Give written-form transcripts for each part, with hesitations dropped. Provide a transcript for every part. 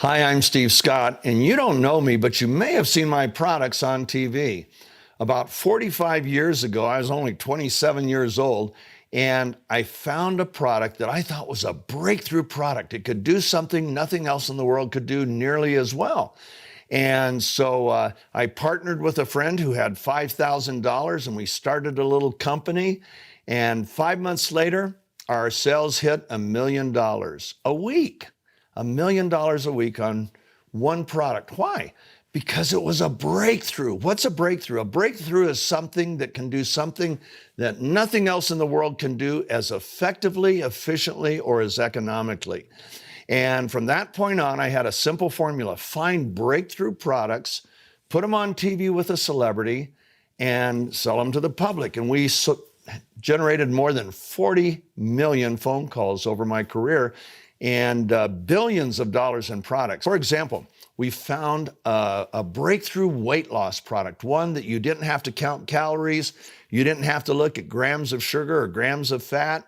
Hi, I'm Steve Scott, and you don't know me, but you may have seen my products on TV. About 45 years ago, I was only 27 years old, and I found a product that I thought was a breakthrough product. It could do something nothing else in the world could do nearly as well. And so I partnered with a friend who had $5,000, and we started a little company. And 5 months later, our sales hit $1 million a week. $1 million a week on one product. Why? Because it was a breakthrough. What's a breakthrough? A breakthrough is something that can do something that nothing else in the world can do as effectively, efficiently, or as economically. And from that point on, I had a simple formula: find breakthrough products, put them on TV with a celebrity, and sell them to the public. And we generated more than 40 million phone calls over my career and billions of dollars in products. For example, we found a breakthrough weight loss product, one that you didn't have to count calories, you didn't have to look at grams of sugar or grams of fat.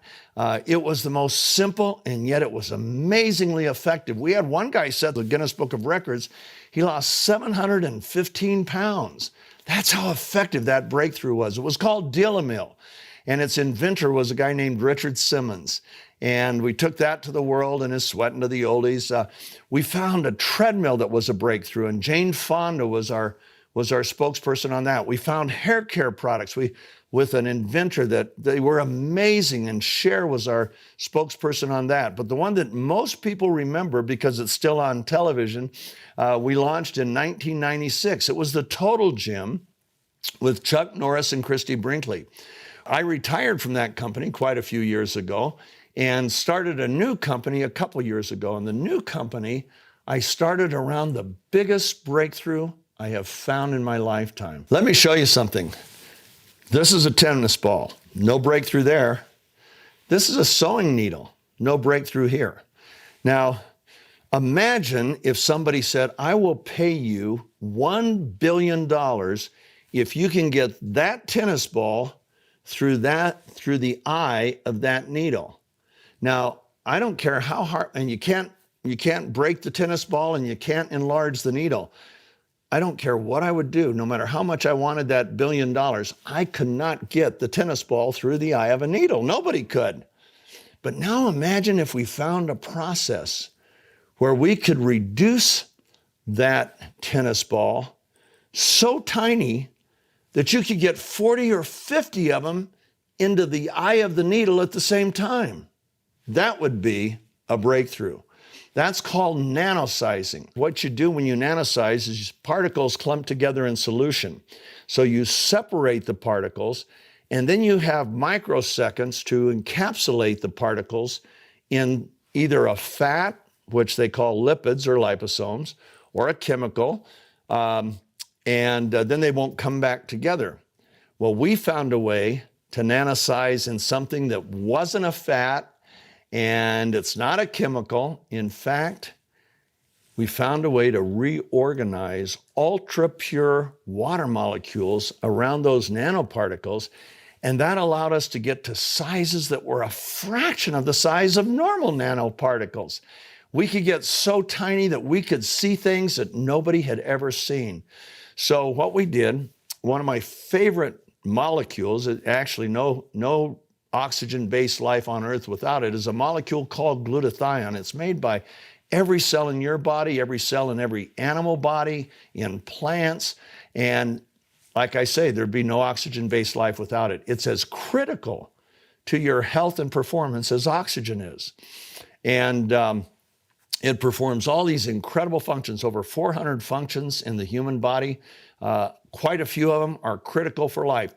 It was the most simple, and yet it was amazingly effective. We had one guy said, the Guinness Book of Records, he lost 715 pounds. That's how effective that breakthrough was. It was called Deal-A-Mill, and its inventor was a guy named Richard Simmons. And we took that to the world and is sweating to the oldies. We found a treadmill that was a breakthrough, and Jane Fonda was our spokesperson on that. We found hair care products with an inventor that they were amazing, and Cher was our spokesperson on that. But the one that most people remember, because it's still on television, we launched in 1996. It was the Total Gym with Chuck Norris and Christy Brinkley. I retired from that company quite a few years ago and started a new company a couple years ago. And the new company I started around the biggest breakthrough I have found in my lifetime. Let me show you something. This is a tennis ball. No breakthrough there. This is a sewing needle. No breakthrough here. Now, imagine if somebody said, I will pay you $1 billion if you can get that tennis ball through the eye of that needle. Now, I don't care how hard, and you can't break the tennis ball and you can't enlarge the needle. I don't care what I would do, no matter how much I wanted that $1 billion, I could not get the tennis ball through the eye of a needle. Nobody could. But now imagine if we found a process where we could reduce that tennis ball so tiny that you could get 40 or 50 of them into the eye of the needle at the same time. That would be a breakthrough. That's called nanosizing. What you do when you nanosize is particles clump together in solution. So you separate the particles, and then you have microseconds to encapsulate the particles in either a fat, which they call lipids or liposomes, or a chemical, and then they won't come back together. Well, we found a way to nanosize in something that wasn't a fat, and it's not a chemical. In fact, we found a way to reorganize ultra-pure water molecules around those nanoparticles, and that allowed us to get to sizes that were a fraction of the size of normal nanoparticles. We could get so tiny that we could see things that nobody had ever seen. So what we did, one of my favorite molecules, actually no oxygen-based life on Earth without it, is a molecule called glutathione. It's made by every cell in your body, every cell in every animal body, in plants, and like I say, there'd be no oxygen-based life without it. It's as critical to your health and performance as oxygen is. And it performs all these incredible functions, over 400 functions in the human body. Quite a few of them are critical for life.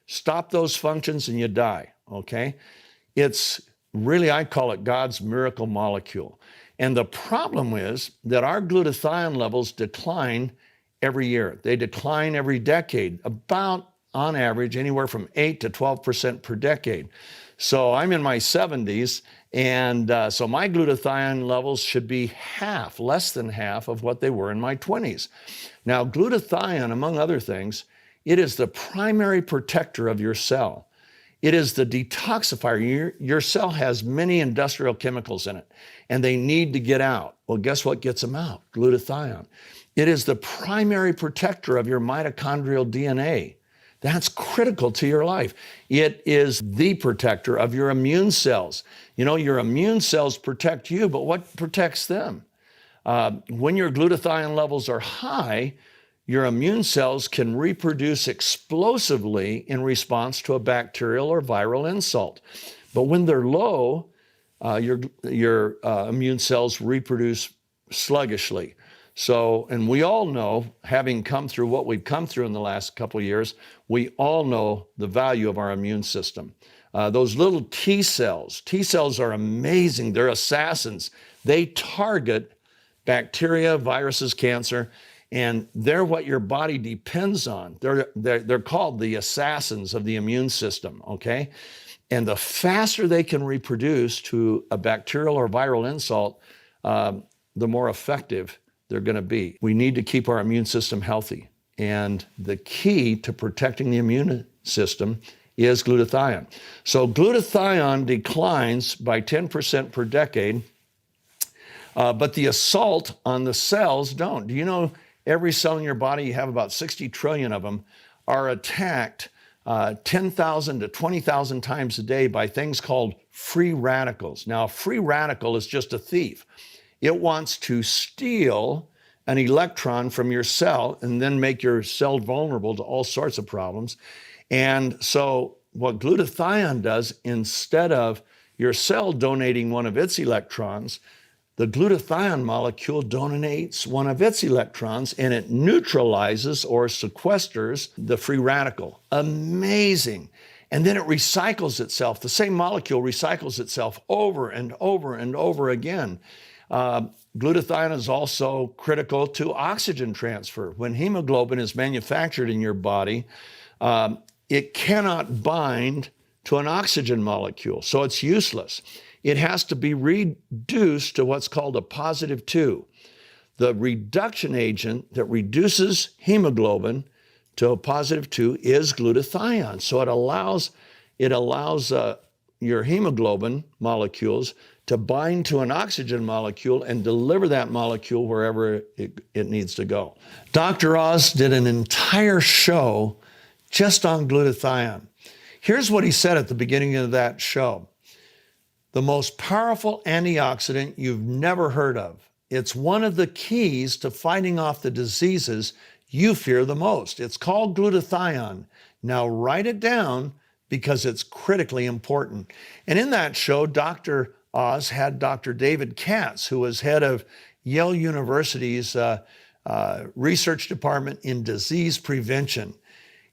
Stop those functions and you die, okay? It's really, I call it God's miracle molecule. And the problem is that our glutathione levels decline every year. They decline every decade, about, on average, anywhere from 8 to 12% per decade. So I'm in my 70s, and so my glutathione levels should be half, less than half of what they were in my 20s. Now, glutathione, among other things, it is the primary protector of your cell. It is the detoxifier. Your cell has many industrial chemicals in it, and they need to get out. Well, guess what gets them out? Glutathione. It is the primary protector of your mitochondrial DNA. That's critical to your life. It is the protector of your immune cells. You know, your immune cells protect you, but what protects them? When your glutathione levels are high, your immune cells can reproduce explosively in response to a bacterial or viral insult. But when they're low, your immune cells reproduce sluggishly. So, and we all know, having come through what we've come through in the last couple of years, we all know the value of our immune system. Those little T cells are amazing. They're assassins. They target bacteria, viruses, cancer, and they're what your body depends on. They're called the assassins of the immune system, okay? And the faster they can reproduce to a bacterial or viral insult, the more effective they're going to be. We need to keep our immune system healthy. And the key to protecting the immune system is glutathione. So glutathione declines by 10% per decade, but the assault on the cells don't. Do you know every cell in your body, you have about 60 trillion of them, are attacked 10,000 to 20,000 times a day by things called free radicals. Now, a free radical is just a thief. It wants to steal an electron from your cell and then make your cell vulnerable to all sorts of problems. And so what glutathione does, instead of your cell donating one of its electrons, the glutathione molecule donates one of its electrons and it neutralizes or sequesters the free radical. Amazing. And then it recycles itself. The same molecule recycles itself over and over and over again. Glutathione is also critical to oxygen transfer. When hemoglobin is manufactured in your body, it cannot bind to an oxygen molecule, so it's useless. It has to be reduced to what's called a positive 2. The reduction agent that reduces hemoglobin to a positive 2 is glutathione. So it allows your hemoglobin molecules to bind to an oxygen molecule and deliver that molecule wherever it needs to go. Dr. Oz did an entire show just on glutathione. Here's what he said at the beginning of that show. The most powerful antioxidant you've never heard of. It's one of the keys to fighting off the diseases you fear the most. It's called glutathione. Now write it down because it's critically important. And in that show, Dr. Oz had Dr. David Katz, who was head of Yale University's research department in disease prevention.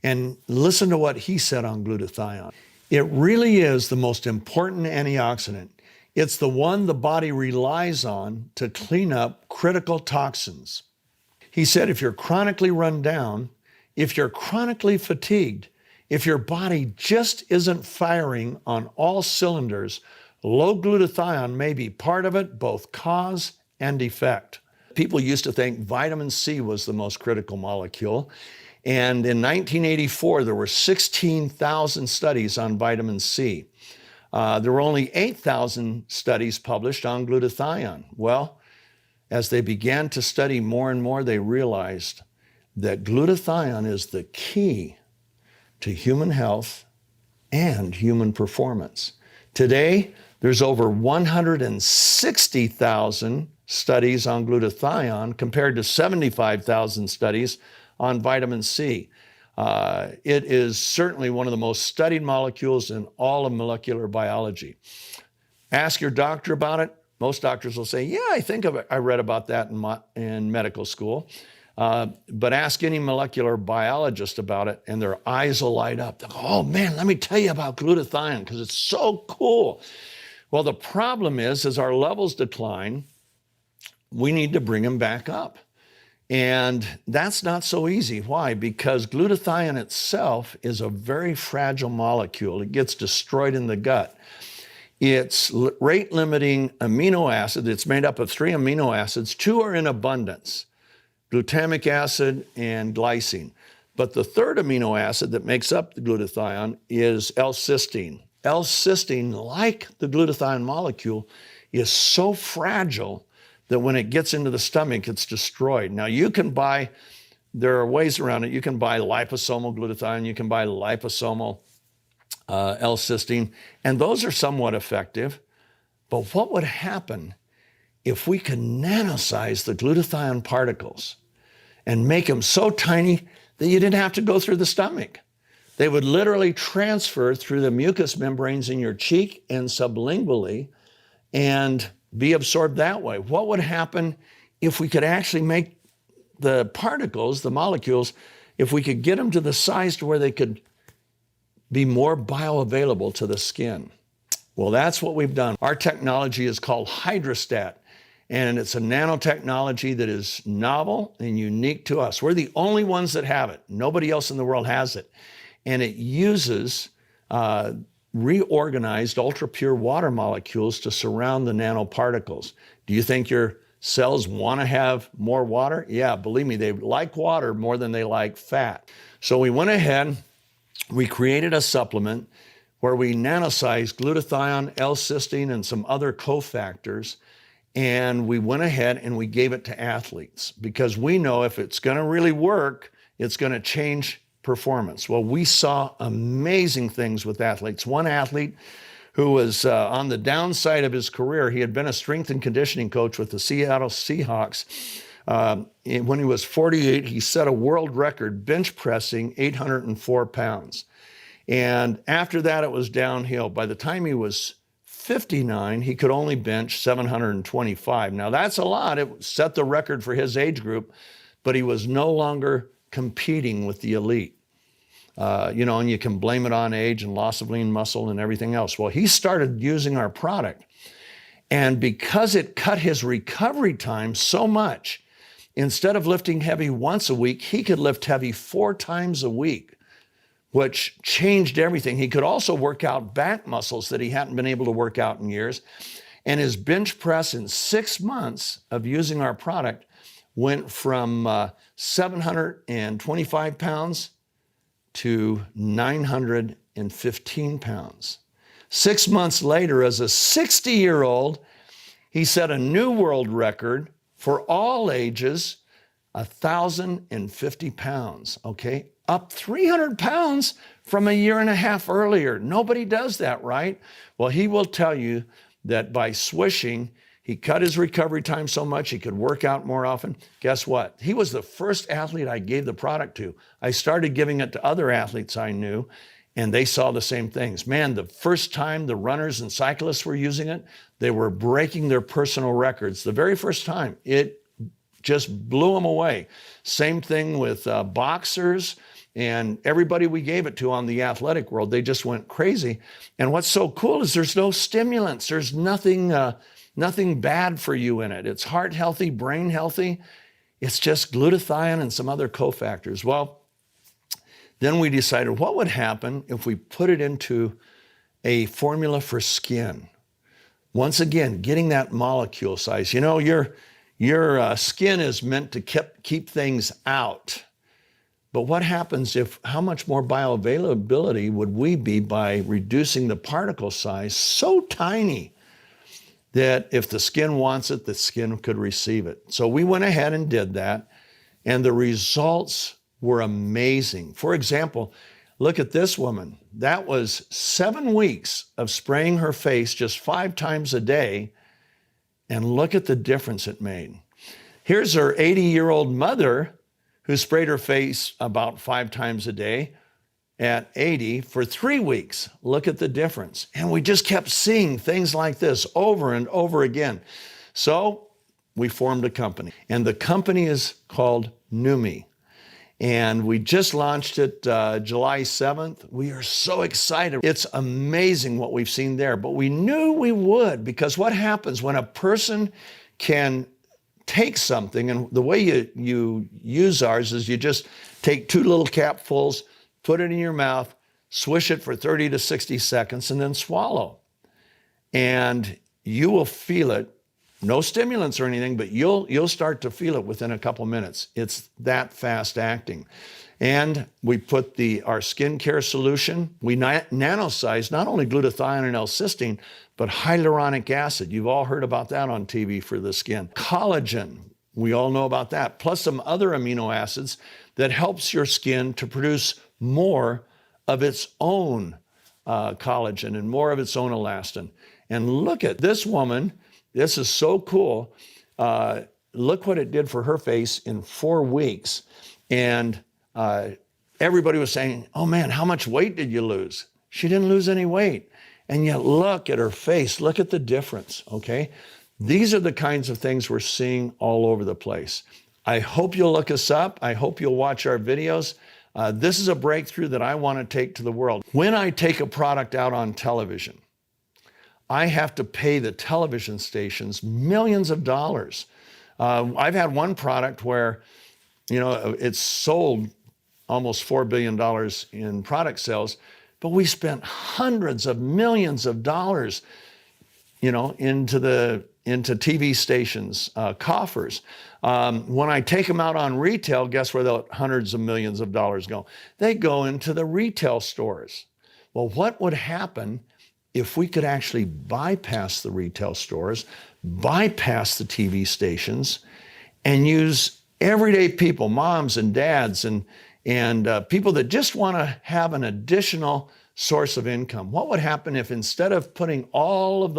And listen to what he said on glutathione. It really is the most important antioxidant. It's the one the body relies on to clean up critical toxins. He said if you're chronically run down, if you're chronically fatigued, if your body just isn't firing on all cylinders, low glutathione may be part of it, both cause and effect. People used to think vitamin C was the most critical molecule. And in 1984, there were 16,000 studies on vitamin C. There were only 8,000 studies published on glutathione. Well, as they began to study more and more, they realized that glutathione is the key to human health and human performance. Today, there's over 160,000 studies on glutathione compared to 75,000 studies on vitamin C. It is certainly one of the most studied molecules in all of molecular biology. Ask your doctor about it. Most doctors will say, yeah, I think I read about that in medical school. But ask any molecular biologist about it and their eyes will light up. They'll go, oh man, let me tell you about glutathione because it's so cool. Well, the problem is, as our levels decline, we need to bring them back up. And that's not so easy. Why? Because glutathione itself is a very fragile molecule. It gets destroyed in the gut. It's rate-limiting amino acid. It's made up of 3 amino acids. 2 are in abundance, glutamic acid and glycine. But the third amino acid that makes up the glutathione is L-cysteine. L-cysteine, like the glutathione molecule, is so fragile that when it gets into the stomach, it's destroyed. Now, you can buy, there are ways around it. You can buy liposomal glutathione. You can buy liposomal L-cysteine, and those are somewhat effective. But what would happen if we could nanosize the glutathione particles and make them so tiny that you didn't have to go through the stomach? They would literally transfer through the mucous membranes in your cheek and sublingually and be absorbed that way. What would happen if we could actually make the particles, the molecules, if we could get them to the size to where they could be more bioavailable to the skin? Well, that's what we've done. Our technology is called hydrostat, and it's a nanotechnology that is novel and unique to us. We're the only ones that have it. Nobody else in the world has it. And it uses reorganized ultra-pure water molecules to surround the nanoparticles. Do you think your cells want to have more water? Yeah, believe me, they like water more than they like fat. So we went ahead, we created a supplement where we nanosized glutathione, L-cysteine, and some other cofactors, and we went ahead and we gave it to athletes because we know if it's going to really work, it's going to change performance. Well, we saw amazing things with athletes. One athlete who was on the downside of his career, he had been a strength and conditioning coach with the Seattle Seahawks. When he was 48, he set a world record bench pressing 804 pounds. And after that, it was downhill. By the time he was 59, he could only bench 725. Now, that's a lot. It set the record for his age group, but he was no longer competing with the elite. And you can blame it on age and loss of lean muscle and everything else. Well, he started using our product. And because it cut his recovery time so much, instead of lifting heavy once a week, he could lift heavy 4 times a week, which changed everything. He could also work out back muscles that he hadn't been able to work out in years. And his bench press in 6 months of using our product went from 725 pounds to 915 pounds. 6 months later, as a 60-year-old, he set a new world record for all ages, 1,050 pounds, okay? Up 300 pounds from a year and a half earlier. Nobody does that, right? Well, he will tell you that by swishing, he cut his recovery time so much he could work out more often. Guess what? He was the first athlete I gave the product to. I started giving it to other athletes I knew, and they saw the same things. Man, the first time the runners and cyclists were using it, they were breaking their personal records. The very first time, it just blew them away. Same thing with boxers and everybody we gave it to on the athletic world. They just went crazy. And what's so cool is there's no stimulants. There's nothing bad for you in it. It's heart healthy, brain healthy. It's just glutathione and some other cofactors. Well, then we decided what would happen if we put it into a formula for skin. Once again, getting that molecule size. You know, your skin is meant to keep things out. But what happens how much more bioavailability would we be by reducing the particle size so tiny that if the skin wants it, the skin could receive it? So we went ahead and did that, and the results were amazing. For example, look at this woman. That was 7 weeks of spraying her face just 5 times a day, and look at the difference it made. Here's her 80-year-old mother who sprayed her face about 5 times a day at 80 for 3 weeks. Look at the difference. And we just kept seeing things like this over and over again. So we formed a company, and the company is called Neumi. And we just launched it July 7th. We are so excited. It's amazing what we've seen there, but we knew we would, because what happens when a person can take something, and the way you use ours is you just take 2 little capfuls, put it in your mouth, swish it for 30 to 60 seconds, and then swallow. And you will feel it No stimulants or anything, but you'll start to feel it within a couple minutes. It's that fast acting. And we put our skincare solution. We nanosize not only glutathione and L-cysteine, but hyaluronic acid. You've all heard about that on TV for the skin. Collagen, we all know about that, plus some other amino acids that helps your skin to produce more of its own collagen and more of its own elastin. And look at this woman. This is so cool. Look what it did for her face in 4 weeks. And everybody was saying, oh man, how much weight did you lose? She didn't lose any weight. And yet look at her face. Look at the difference, okay? These are the kinds of things we're seeing all over the place. I hope you'll look us up. I hope you'll watch our videos. This is a breakthrough that I want to take to the world. When I take a product out on television, I have to pay the television stations millions of dollars. I've had one product where, it's sold almost $4 billion in product sales, but we spent hundreds of millions of dollars, into TV stations, coffers. When I take them out on retail, guess where the hundreds of millions of dollars go? They go into the retail stores. Well, what would happen if we could actually bypass the retail stores, bypass the TV stations, and use everyday people, moms and dads, and people that just want to have an additional source of income? What would happen if instead of putting all of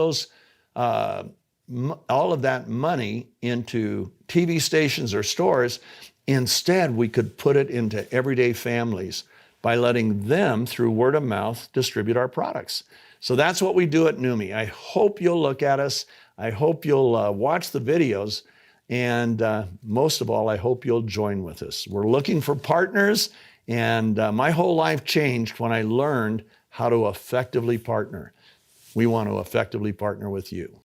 that money into TV stations or stores, instead we could put it into everyday families by letting them, through word of mouth, distribute our products? So that's what we do at Neumi. I hope you'll look at us. I hope you'll watch the videos. And most of all, I hope you'll join with us. We're looking for partners. And my whole life changed when I learned how to effectively partner. We want to effectively partner with you.